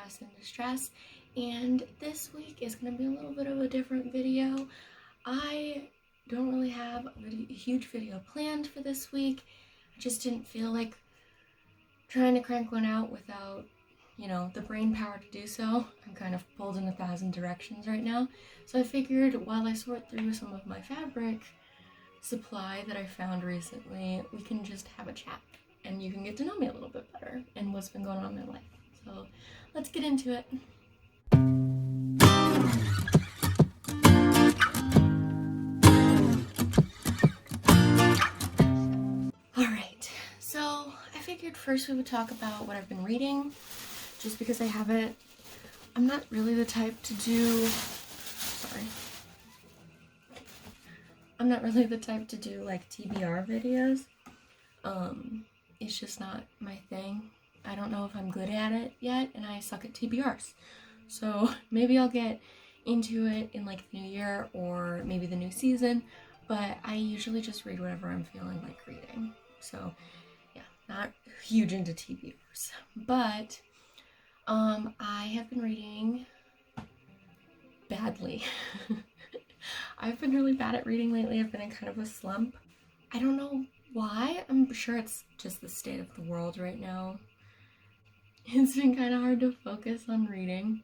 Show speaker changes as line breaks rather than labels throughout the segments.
Stress and Distress, and this week is going to be a little bit of a different video. I don't really have a huge video planned for this week. I just didn't feel like trying to crank one out without, the brain power to do so. I'm kind of pulled in 1,000 directions right now, so I figured while I sort through some of my fabric supply that I found recently, we can just have a chat and you can get to know me a little bit better and what's been going on in my life. So let's get into it. Alright, so I figured first we would talk about what I've been reading, just because I'm not really the type to do, I'm not really the type to do like TBR videos. It's just not my thing. I don't know if I'm good at it yet, and I suck at TBRs. So maybe I'll get into it in like the new year or maybe the new season, but I usually just read whatever I'm feeling like reading. So yeah, not huge into TBRs. But I have been reading badly. I've been really bad at reading lately. I've been in kind of a slump. I don't know why. I'm sure it's just the state of the world right now. It's been kind of hard to focus on reading.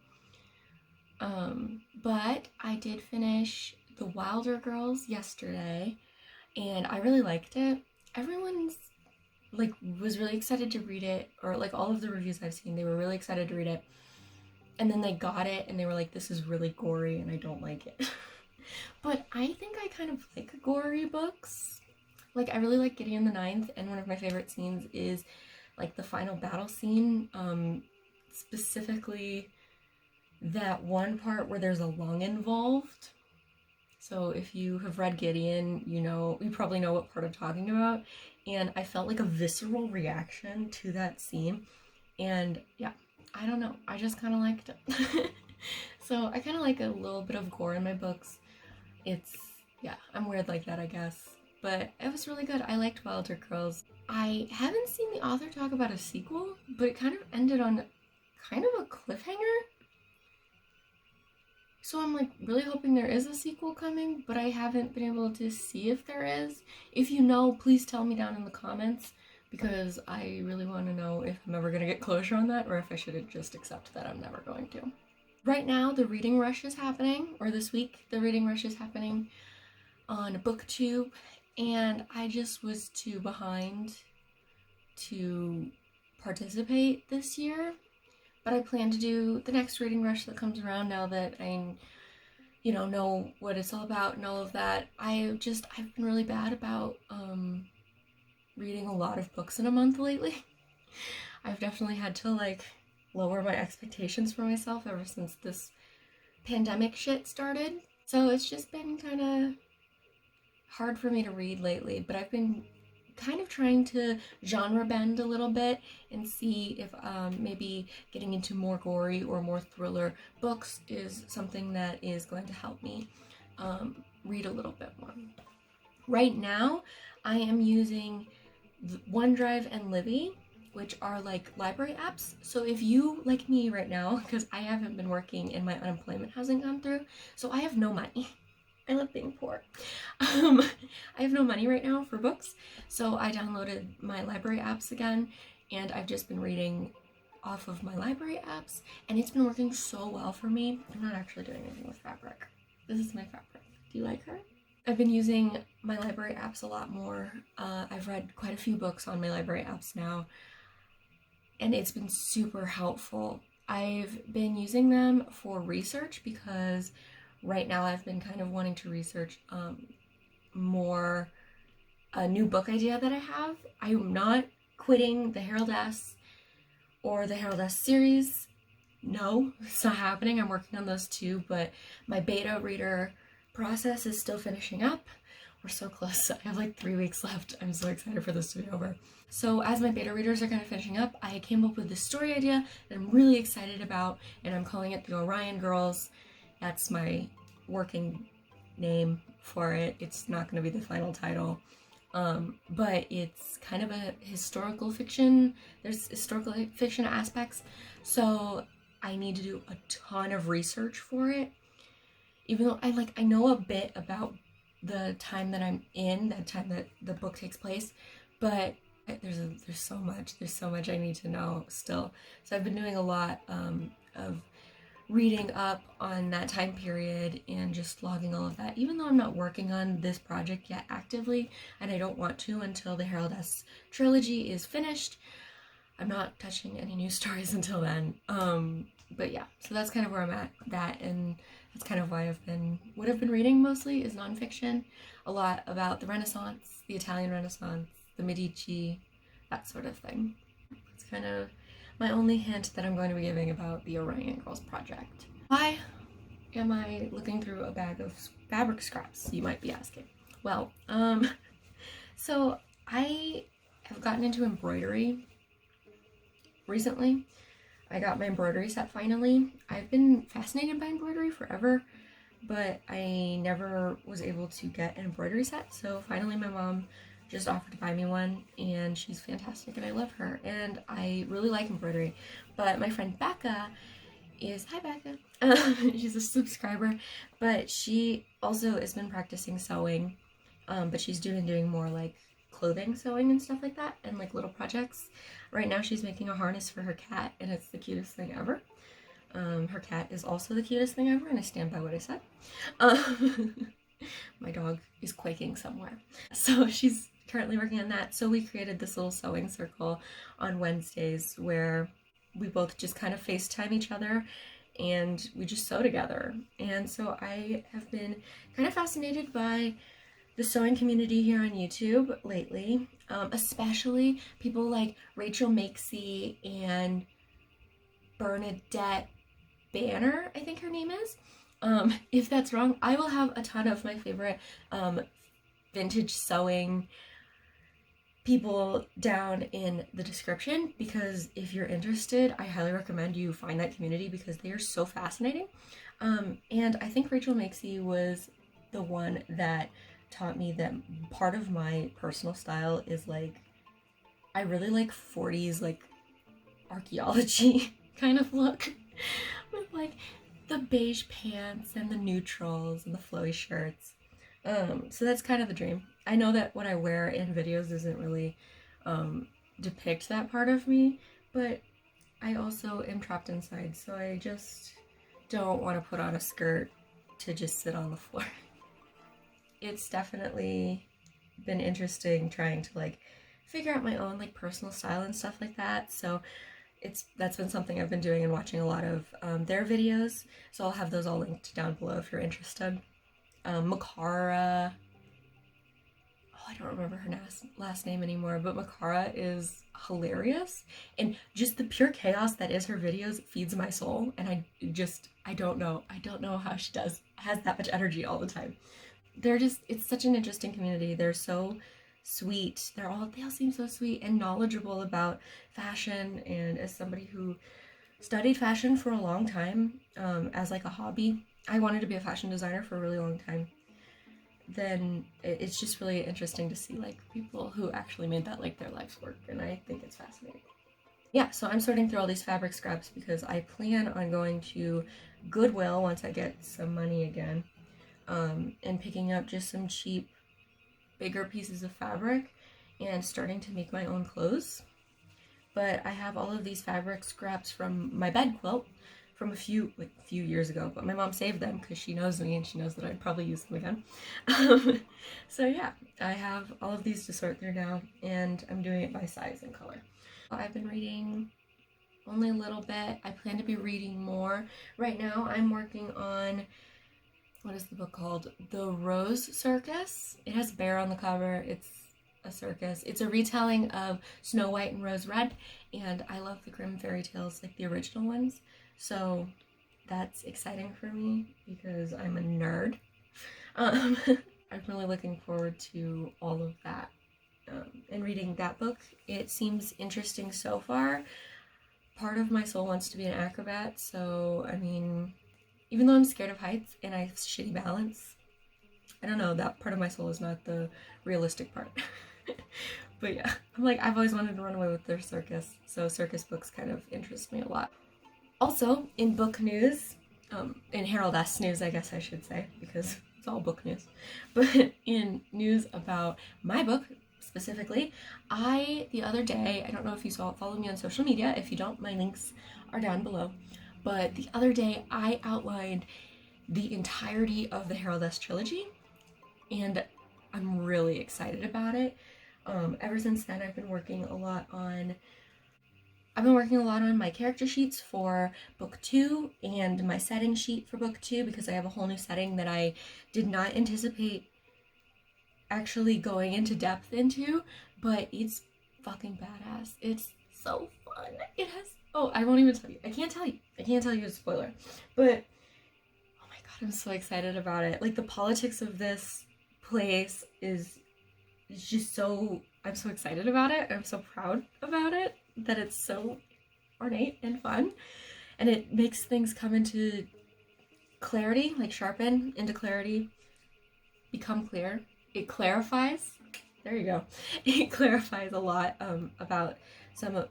But I did finish The Wilder Girls yesterday, and I really liked it. Everyone's was really excited to read it, or all of the reviews I've seen, they were really excited to read it. And then they got it and they were like, this is really gory and I don't like it. But I think I kind of like gory books. I really like Gideon the Ninth, and one of my favorite scenes is the final battle scene, specifically that one part where there's a lung involved. So if you have read Gideon, you probably know what part I'm talking about. And I felt like a visceral reaction to that scene. And yeah, I don't know. I just kind of liked it. So I kind of like a little bit of gore in my books. I'm weird like that, I guess. But it was really good. I liked Wilder Girls. I haven't seen the author talk about a sequel, but it kind of ended on kind of a cliffhanger. So I'm really hoping there is a sequel coming, but I haven't been able to see if there is. If you know, please tell me down in the comments, because I really want to know if I'm ever going to get closure on that, or if I should just accept that I'm never going to. Right now, the reading rush is happening, or this week, the reading rush is happening on BookTube, and I just was too behind to participate this year. But I plan to do the next reading rush that comes around now that I, know what it's all about and all of that. I've been really bad about reading a lot of books in a month lately. I've definitely had to lower my expectations for myself ever since this pandemic shit started. So it's just been kind of hard for me to read lately, but I've been kind of trying to genre bend a little bit and see if maybe getting into more gory or more thriller books is something that is going to help me read a little bit more. Right now, I am using OneDrive and Libby, which are library apps. So if you, like me right now, because I haven't been working and my unemployment hasn't gone through, so I have no money. I love being poor. I have no money right now for books, so I downloaded my library apps again, and I've just been reading off of my library apps, and it's been working so well for me. I'm not actually doing anything with fabric. This is my fabric. Do you like her? I've been using my library apps a lot more. I've read quite a few books on my library apps now, and it's been super helpful. I've been using them for research because right now I've been kind of wanting to research more a new book idea that I have. I'm not quitting the Heraldess or the Heraldess series. No, it's not happening. I'm working on those too, but my beta reader process is still finishing up. We're so close. I have 3 weeks left. I'm so excited for this to be over. So as my beta readers are kind of finishing up, I came up with this story idea that I'm really excited about, and I'm calling it The Orion Girls. That's my working name for it. It's not going to be the final title, but it's kind of a historical fiction. There's historical fiction aspects, so I need to do a ton of research for it. Even though I know a bit about the time that I'm in, that time that the book takes place, but there's so much I need to know still. So I've been doing a lot of reading up on that time period and just logging all of that, even though I'm not working on this project yet actively, and I don't want to until the Heraldess trilogy is finished. I'm not touching any new stories until then. But yeah, so that's kind of where I'm at that, and that's kind of why what I've been reading mostly is nonfiction, a lot about the Renaissance, the Italian Renaissance, the Medici, that sort of thing. It's kind of my only hint that I'm going to be giving about the Orion Girls project. Why am I looking through a bag of fabric scraps, you might be asking? Well, so I have gotten into embroidery recently. I got my embroidery set finally. I've been fascinated by embroidery forever, but I never was able to get an embroidery set, so finally my mom just offered to buy me one, and she's fantastic and I love her, and I really like embroidery. But my friend Becca hi Becca, she's a subscriber, but she also has been practicing sewing, but she's doing more like clothing sewing and stuff like that, and like little projects. Right now she's making a harness for her cat, and it's the cutest thing ever. Her cat is also the cutest thing ever, and I stand by what I said. My dog is quaking somewhere. So she's currently working on that. So we created this little sewing circle on Wednesdays where we both just kind of FaceTime each other and we just sew together. And so I have been kind of fascinated by the sewing community here on YouTube lately, especially people like Rachel Makesy and Bernadette Banner, I think her name is. If that's wrong, I will have a ton of my favorite vintage sewing people down in the description, because if you're interested, I highly recommend you find that community because they are so fascinating. And I think Rachel Makesy was the one that taught me that part of my personal style is like, I really like 40s like archaeology kind of look with like the beige pants and the neutrals and the flowy shirts. So that's kind of the dream. I know that what I wear in videos doesn't really depict that part of me, but I also am trapped inside, so I just don't want to put on a skirt to just sit on the floor. It's definitely been interesting trying to like figure out my own like personal style and stuff like that, so that's been something I've been doing and watching a lot of their videos, so I'll have those all linked down below if you're interested. Makara, I don't remember her last name anymore, but Makara is hilarious, and just the pure chaos that is her videos feeds my soul, and I don't know how she has that much energy all the time. It's such an interesting community. They're so sweet. They all seem so sweet and knowledgeable about fashion, and as somebody who studied fashion for a long time, as like a hobby, I wanted to be a fashion designer for a really long time. Then it's just really interesting to see like people who actually made that like their life's work, and I think it's fascinating. Yeah, so I'm sorting through all these fabric scraps because I plan on going to Goodwill once I get some money again, and picking up just some cheap, bigger pieces of fabric and starting to make my own clothes. But I have all of these fabric scraps from my bed quilt from a few years ago, but my mom saved them because she knows me and she knows that I'd probably use them again. So yeah, I have all of these to sort through now, and I'm doing it by size and color. I've been reading only a little bit. I plan to be reading more. Right now I'm working on, what is the book called? The Rose Circus. It has a bear on the cover. It's a circus. It's a retelling of Snow White and Rose Red, and I love the Grimm fairy tales, like the original ones. So that's exciting for me because I'm a nerd. I'm really looking forward to all of that and reading that book. It seems interesting so far. Part of my soul wants to be an acrobat, so I mean, even though I'm scared of heights and I have shitty balance, I don't know, that part of my soul is not the realistic part. But yeah, I'm like, I've always wanted to run away with their circus, so circus books kind of interest me a lot. Also, in book news, in Heraldess news, I guess I should say, because it's all book news, but in news about my book specifically, the other day, I don't know if you follow me on social media. If you don't, my links are down below. But the other day, I outlined the entirety of the Heraldess trilogy, and I'm really excited about it. Ever since then, I've been working a lot on my character sheets for book 2 and my setting sheet for book 2, because I have a whole new setting that I did not anticipate actually going into depth into, but it's fucking badass. It's so fun. It has, oh, I won't even tell you. I can't tell you a spoiler, but oh my god, I'm so excited about it. Like, the politics of this place is just so, I'm so excited about it. I'm so proud about it, that it's so ornate and fun, and it makes things come into clarity, like sharpen into clarity, become clear. It clarifies, there you go, it clarifies a lot about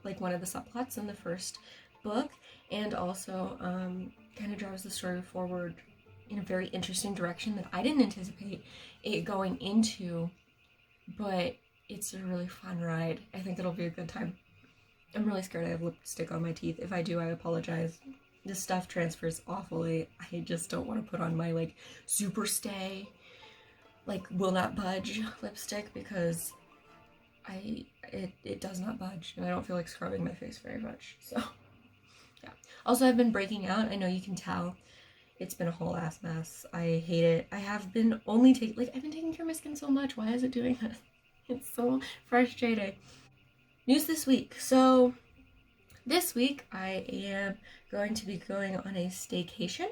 like one of the subplots in the first book, and also kind of drives the story forward in a very interesting direction that I didn't anticipate it going into, but it's a really fun ride. I think it'll be a good time. I'm really scared I have lipstick on my teeth. If I do, I apologize. This stuff transfers awfully. I just don't want to put on my like super stay, like will not budge lipstick, because it does not budge, and I don't feel like scrubbing my face very much. So yeah. Also, I've been breaking out. I know you can tell. It's been a whole ass mess. I hate it. I have been I've been taking care of my skin so much. Why is it doing this? It's so frustrating. News this week. So this week I am going to be going on a staycation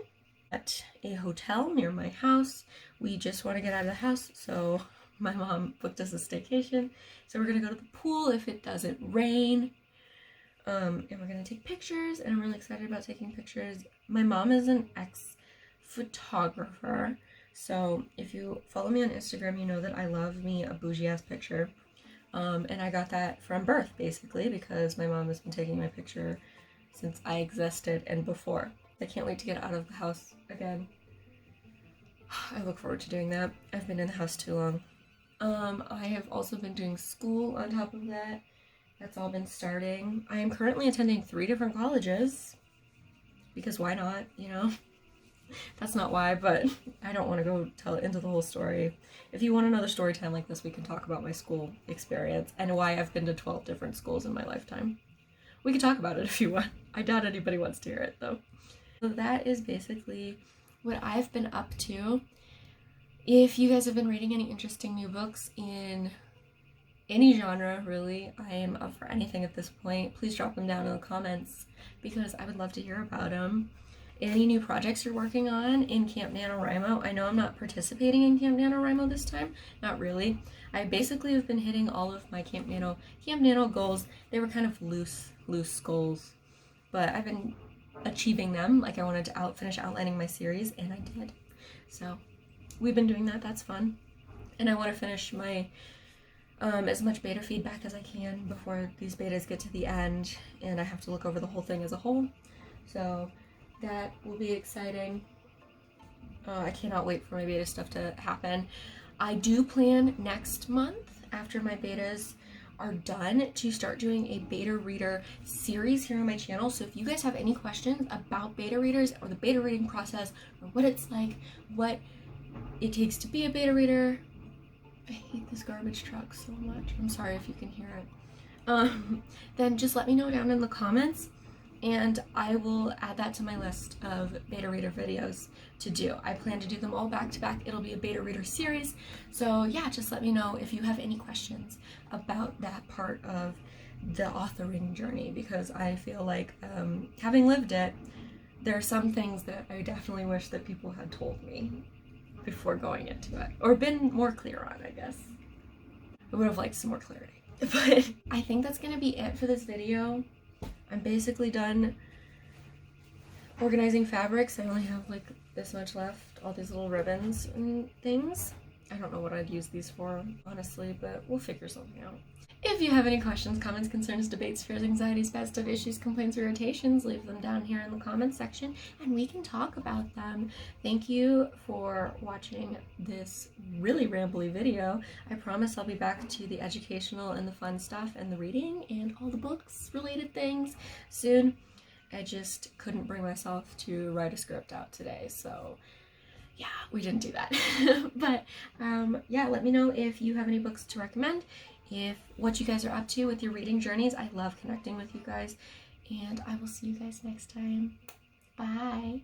at a hotel near my house. We just want to get out of the house, so my mom booked us a staycation. So we're gonna go to the pool if it doesn't rain. And we're gonna take pictures, and I'm really excited about taking pictures. My mom is an ex-photographer, so if you follow me on Instagram, you know that I love me a bougie ass picture. And I got that from birth, basically, because my mom has been taking my picture since I existed and before. I can't wait to get out of the house again. I look forward to doing that. I've been in the house too long. I have also been doing school on top of that. That's all been starting. I am currently attending 3 different colleges, because why not, you know? That's not why, but I don't want to go tell into the whole story. If you want another story time like this, we can talk about my school experience and why I've been to 12 different schools in my lifetime. We can talk about it if you want. I doubt anybody wants to hear it, though. So that is basically what I've been up to. If you guys have been reading any interesting new books in any genre, really, I am up for anything at this point. Please drop them down in the comments, because I would love to hear about them. Any new projects you're working on in Camp NaNoWriMo? I know I'm not participating in Camp NaNoWriMo this time. Not really. I basically have been hitting all of my Camp Nano goals. They were kind of loose goals, but I've been achieving them. Like, I wanted to finish outlining my series, and I did. So we've been doing that. That's fun. And I want to finish my as much beta feedback as I can before these betas get to the end, and I have to look over the whole thing as a whole. So that will be exciting. I cannot wait for my beta stuff to happen. I do plan next month, after my betas are done, to start doing a beta reader series here on my channel. So if you guys have any questions about beta readers or the beta reading process, or what it's like, what it takes to be a beta reader. I hate this garbage truck so much. I'm sorry if you can hear it. Then just let me know down in the comments, and I will add that to my list of beta reader videos to do. I plan to do them all back to back. It'll be a beta reader series. So yeah, just let me know if you have any questions about that part of the authoring journey, because I feel like, having lived it, there are some things that I definitely wish that people had told me before going into it, or been more clear on, I guess. I would have liked some more clarity. But I think that's gonna be it for this video. I'm basically done organizing fabrics. I only have like this much left, all these little ribbons and things. I don't know what I'd use these for, honestly, but we'll figure something out. If you have any questions, comments, concerns, debates, fears, anxieties, bad stuff, issues, complaints, or irritations, leave them down here in the comments section and we can talk about them. Thank you for watching this really rambly video. I promise I'll be back to the educational and the fun stuff and the reading and all the books related things soon. I just couldn't bring myself to write a script out today, so yeah, we didn't do that. But yeah, let me know if you have any books to recommend, if what you guys are up to with your reading journeys. I love connecting with you guys, and I will see you guys next time. Bye.